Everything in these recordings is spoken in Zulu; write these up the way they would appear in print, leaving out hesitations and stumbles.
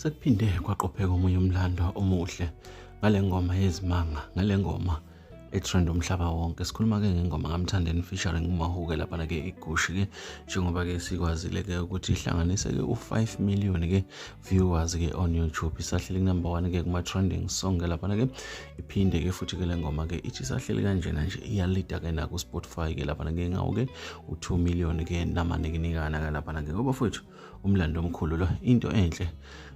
Sekuphinde kwaqopheka omunye umlando omuhle ngale ngoma yezimanga, ngale ngoma etrend umhlaba wonke. Sikhuluma ke ngengoma kaMthandeni featuring Mawhoo ke lapha ke igushi ke njengoba ke sikwazile ke ukuthi ihlanganise ke u5 million ke viewers ke on YouTube. Isahleli number 1 ke kuma trending song ke lapha ke iphinde ke futhi ke le ngoma ke ithi sahleli kanjena nje iyalida ke na ku Spotify ke lapha ke ngawo ke u2 million ke namane kenikana ke lapha ke ngoba futhi umlando omkhulu lo into enhle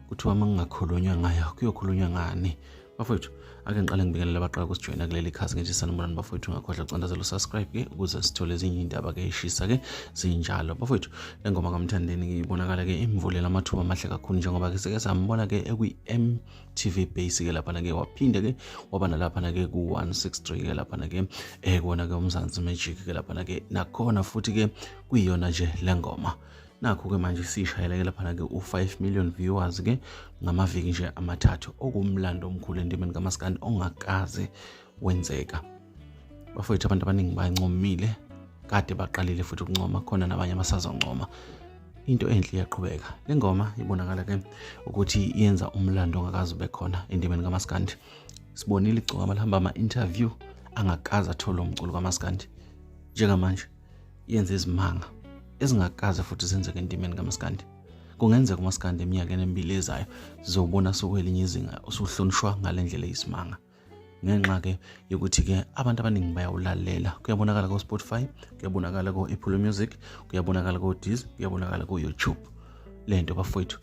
kuthiwa mangingakhulunywa ngayo kuyokhulunywa ngani bafowethu. Ake ngiqale ngibingelela abaqala ukusijoyina kuleli khasi ngithi sanibonani bafowethu, ngakhohlwa ukucandazela usubscribe ke ukuze sithole ezinye indaba ke eshisa ke zinjalo bafowethu. Le ngoma kaMthandeni ibonakala ke imvulela amathuba amahle kakhulu njengoba ke seke sambona ke MTV base ke lapha ke waphinde ke waba nalapha ke ku 163 ke lapha ke ekona ke uMzansi Magic ke lapha ke nakhona futhi ke kuyiyona nje le ngoma. Nakho ke manje sishayela ke lapha ke u5 million viewers ke ngamaviki nje amathathu, okumlando omkhulu endimeni kaMaskandi ongakaze wenzeka bafowethu. Abantu abaningi bayincomile, kade baqalile futhi ukuncoma, khona nabanye abasazoncoma. Into enhle iyaqhubeka. Le ngoma ibonakala ke ukuthi yenza umlando ongakaze ube khona endimeni kaMaskandi. Sibonile icogama lihamba ama-interview angakaze athola umculo kaMaskandi, njengamanje yenza izimanga ezingakaze futhi zenzeke endimeni kaMaskandi. Kungenzeka uMaskandi eminyakeni emibili ezayo sizobona sokwelinye izinga usuhlonishwa ngalendlela eyisimanga, ngenxa ke yokuthi ke abantu abaningi bayawulalela. Kuyabonakala ku Spotify, kuyabonakala ku Apple Music, kuyabonakala ku Deezer, kuyabonakala ku YouTube. Lento bafowethu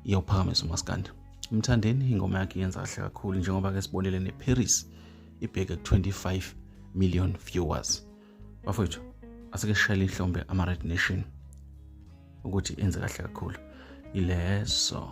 iyawuphakamisa uMaskandi. Mthandeni ingoma yakhe yenza kahle kakhulu njengoba ke sibonele neParis ibheke 25 million viewers bafowethu. Asike shayela ihlombe ama Red Nation ukuthi enze kahle kakhulu ileso.